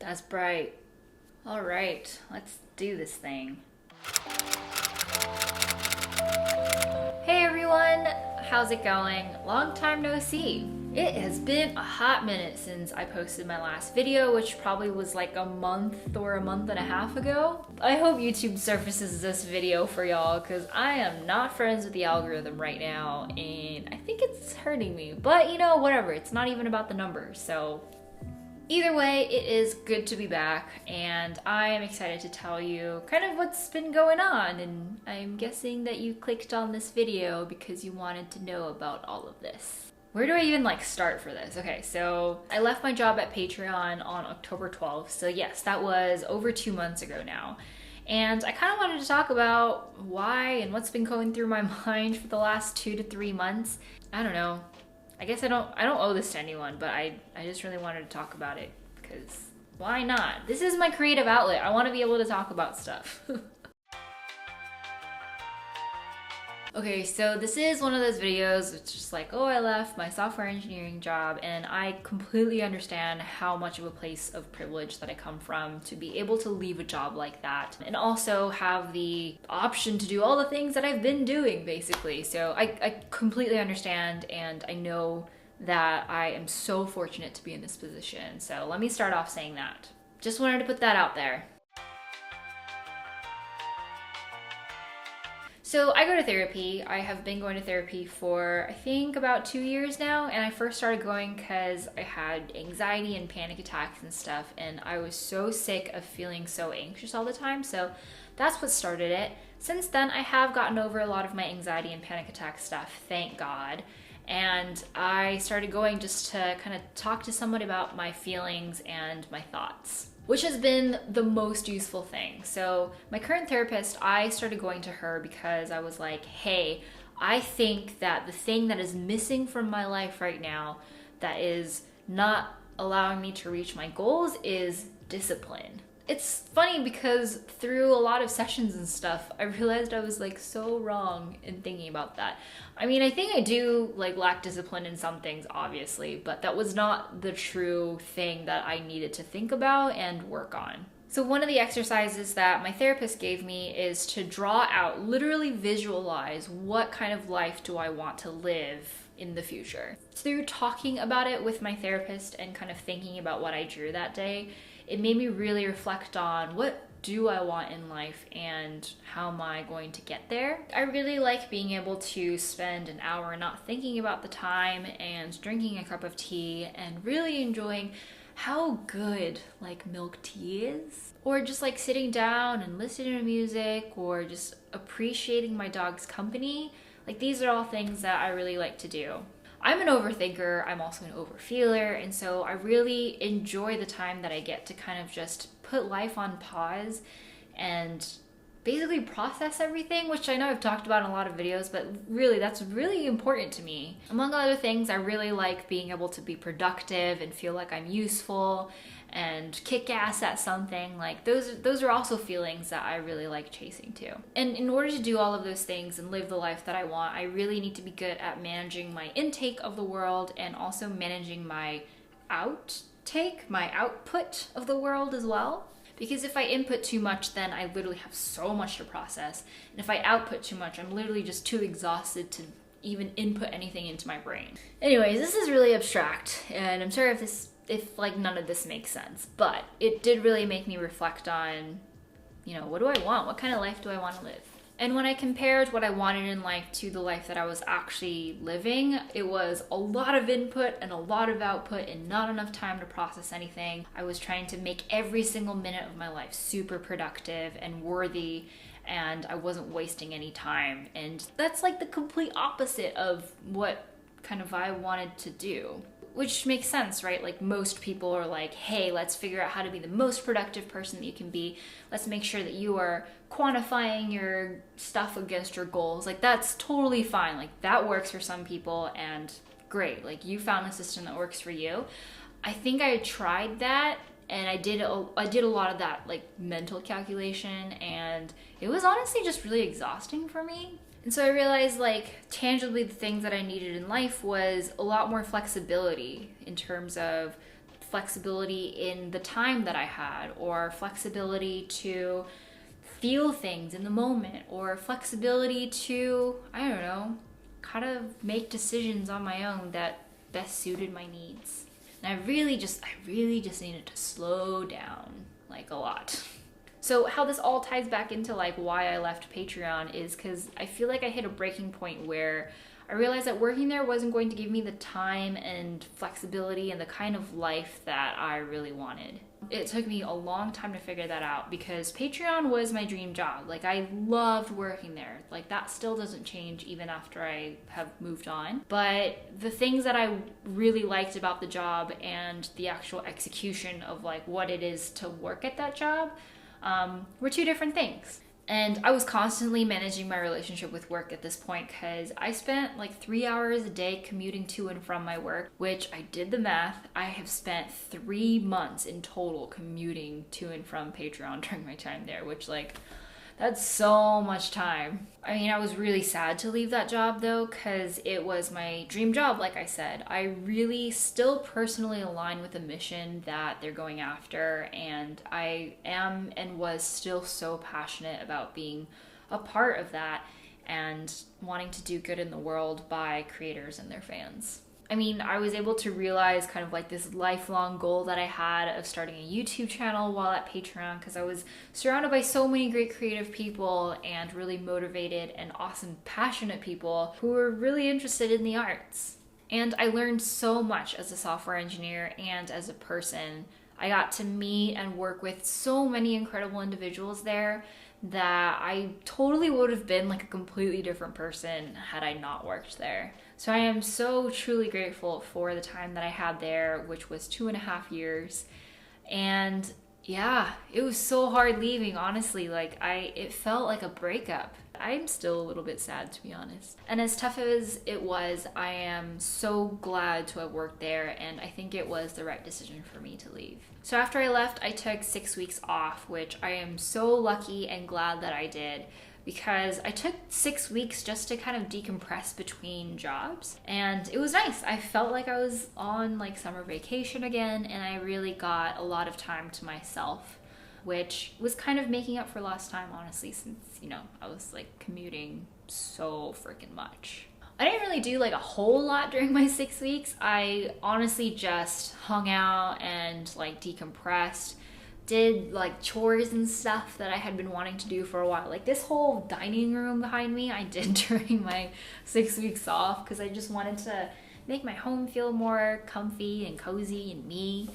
That's bright. All right, let's do this thing. Hey everyone, how's it going? Long time no see. It has been a hot minute since I posted my last video, which probably was like a month or a month and a half ago. I hope YouTube surfaces this video for y'all because I am not friends with the algorithm right now and I think it's hurting me. But you know, whatever, it's not even about the numbers, so either way, it is good to be back, and I am excited to tell you kind of what's been going on, and I'm guessing that you clicked on this video because you wanted to know about all of this. Where do I even start for this? Okay, so I left my job at Patreon on October 12th, so yes, that was over 2 months ago now. And I kind of wanted to talk about why and what's been going through my mind for the last 2 to 3 months. I don't know. I guess I don't owe this to anyone, but I just really wanted to talk about it because why not? This is my creative outlet. I want to be able to talk about stuff. Okay, so this is one of those videos. It's just like, oh, I left my software engineering job, and I completely understand how much of a place of privilege that I come from to be able to leave a job like that and also have the option to do all the things that I've been doing, basically. So I completely understand, and I know that I am so fortunate to be in this position. So let me start off saying that. Just wanted to put that out there. So I go to therapy. I have been going to therapy for I think about 2 years now, and I first started going because I had anxiety and panic attacks and stuff, and I was so sick of feeling so anxious all the time, so that's what started it. Since then, I have gotten over a lot of my anxiety and panic attack stuff, thank God, and I started going just to kind of talk to someone about my feelings and my thoughts, which has been the most useful thing. So my current therapist, I started going to her because I was like, hey, I think that the thing that is missing from my life right now that is not allowing me to reach my goals is discipline. It's funny because through a lot of sessions and stuff, I realized I was so wrong in thinking about that. I mean, I think I do lack discipline in some things, obviously, but that was not the true thing that I needed to think about and work on. So one of the exercises that my therapist gave me is to draw out, literally visualize what kind of life do I want to live in the future. Through talking about it with my therapist and kind of thinking about what I drew that day, it made me really reflect on what do I want in life and how am I going to get there. I really like being able to spend an hour not thinking about the time and drinking a cup of tea and really enjoying how good milk tea is, or just sitting down and listening to music, or just appreciating my dog's company. These are all things that I really like to do. I'm an overthinker, I'm also an overfeeler, and so I really enjoy the time that I get to kind of just put life on pause and basically process everything, which I know I've talked about in a lot of videos, but really that's really important to me. Among other things, I really like being able to be productive and feel like I'm useful and kick ass at something. Those are also feelings that I really like chasing too. And in order to do all of those things and live the life that I want, I really need to be good at managing my intake of the world and also managing my output of the world as well. Because if I input too much, then I literally have so much to process. And if I output too much, I'm literally just too exhausted to even input anything into my brain. Anyways, this is really abstract, and I'm sorry if none of this makes sense, but it did really make me reflect on, what do I want? What kind of life do I want to live? And when I compared what I wanted in life to the life that I was actually living, it was a lot of input and a lot of output and not enough time to process anything. I was trying to make every single minute of my life super productive and worthy, and I wasn't wasting any time. And that's the complete opposite of what kind of I wanted to do. Which makes sense, right? Most people are hey, let's figure out how to be the most productive person that you can be. Let's make sure that you are quantifying your stuff against your goals. That's totally fine. That works for some people, and great. You found a system that works for you. I think I tried that, and I did a lot of that mental calculation, and it was honestly just really exhausting for me. And so I realized tangibly the things that I needed in life was a lot more flexibility in terms of flexibility in the time that I had, or flexibility to feel things in the moment, or flexibility to, I don't know, kind of make decisions on my own that best suited my needs. And I really just needed to slow down, like, a lot. So how this all ties back into like why I left Patreon is because I feel like I hit a breaking point where I realized that working there wasn't going to give me the time and flexibility and the kind of life that I really wanted. It took me a long time to figure that out because Patreon was my dream job. Like, I loved working there. Like, that still doesn't change even after I have moved on. But the things that I really liked about the job and the actual execution of like what it is to work at that job were two different things. And I was constantly managing my relationship with work at this point because I spent like 3 hours a day commuting to and from my work, which I did the math. I have spent 3 months in total commuting to and from Patreon during my time there, which like, that's so much time. I mean, I was really sad to leave that job though, because it was my dream job, like I said. I really still personally align with the mission that they're going after, and I am and was still so passionate about being a part of that and wanting to do good in the world by creators and their fans. I mean, I was able to realize kind of like this lifelong goal that I had of starting a YouTube channel while at Patreon, because I was surrounded by so many great creative people and really motivated and awesome, passionate people who were really interested in the arts. And I learned so much as a software engineer and as a person. I got to meet and work with so many incredible individuals there that I totally would have been like a completely different person had I not worked there. So I am so truly grateful for the time that I had there, which was 2.5 years. And yeah, it was so hard leaving, honestly. Like, it felt like a breakup. I'm still a little bit sad, to be honest. And as tough as it was, I am so glad to have worked there, and I think it was the right decision for me to leave. So after I left, I took 6 weeks off, which I am so lucky and glad that I did, because I took 6 weeks just to kind of decompress between jobs, and it was nice. I felt like I was on like summer vacation again, and I really got a lot of time to myself, which was kind of making up for lost time, honestly, since, you know, I was like commuting so freaking much. I didn't really do like a whole lot during my 6 weeks. I honestly just hung out and like decompressed, did like chores and stuff that I had been wanting to do for a while. Like this whole dining room behind me, I did during my 6 weeks off because I just wanted to make my home feel more comfy and cozy and me.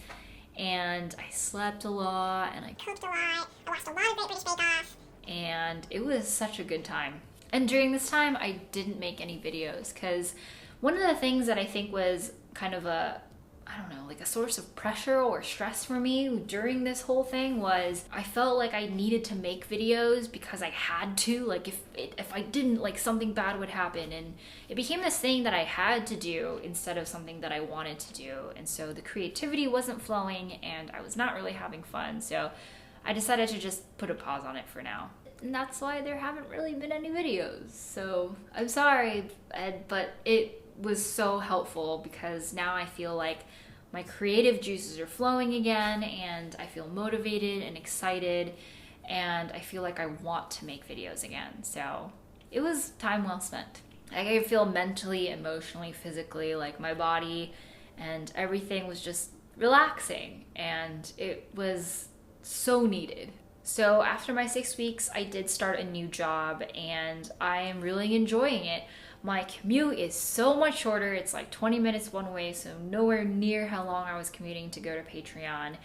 And I slept a lot, and I cooked a lot. I watched a lot of Great British Bake Off. And it was such a good time. And during this time, I didn't make any videos because one of the things that I think was kind of a, I don't know, like a source of pressure or stress for me during this whole thing was I felt like I needed to make videos because I had to. Like if I didn't, like something bad would happen, and it became this thing that I had to do instead of something that I wanted to do. And so the creativity wasn't flowing and I was not really having fun. So I decided to just put a pause on it for now. And that's why there haven't really been any videos. So I'm sorry, Ed, but it was so helpful because now I feel like my creative juices are flowing again, and I feel motivated and excited, and I feel like I want to make videos again. So it was time well spent. I feel mentally, emotionally, physically, like my body and everything was just relaxing, and it was so needed. So after my 6 weeks, I did start a new job, and I am really enjoying it. My commute is so much shorter. It's like 20 minutes one way, so nowhere near how long I was commuting to go to Patreon.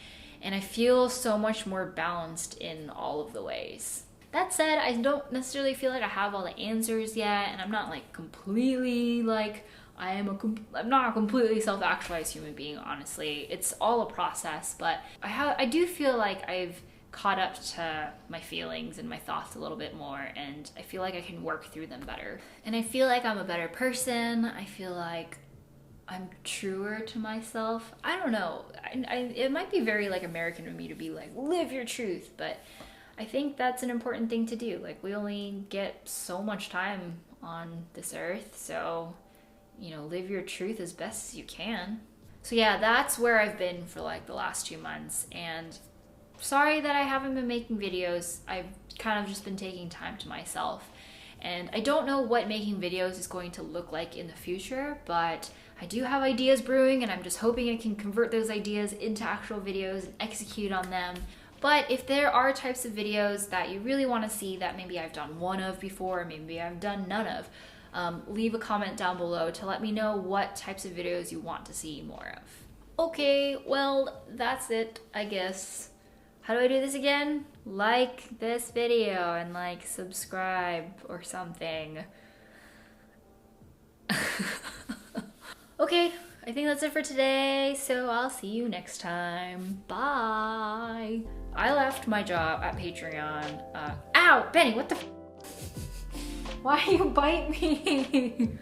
And I feel so much more balanced in all of the ways. That said, I don't necessarily feel like I have all the answers yet, and I'm not like completely like, I'm not a completely self-actualized human being, honestly. It's all a process, but I do feel like I've caught up to my feelings and my thoughts a little bit more, and I feel like I can work through them better. And I feel like I'm a better person. I feel like I'm truer to myself. I don't know. It might be very like American of me to be like, live your truth, but I think that's an important thing to do. Like, we only get so much time on this earth, so, you know, live your truth as best as you can. So yeah, that's where I've been for like the last 2 months, and sorry that I haven't been making videos. I've kind of just been taking time to myself. And I don't know what making videos is going to look like in the future, but I do have ideas brewing, and I'm just hoping I can convert those ideas into actual videos and execute on them. But if there are types of videos that you really want to see that maybe I've done one of before, or maybe I've done none of, leave a comment down below to let me know what types of videos you want to see more of. Okay, well, that's it, I guess. How do I do this again? Like this video and like subscribe or something. Okay, I think that's it for today, so I'll see you next time. Bye. I left my job at Patreon. Ow, Benny, what the Why you bite me?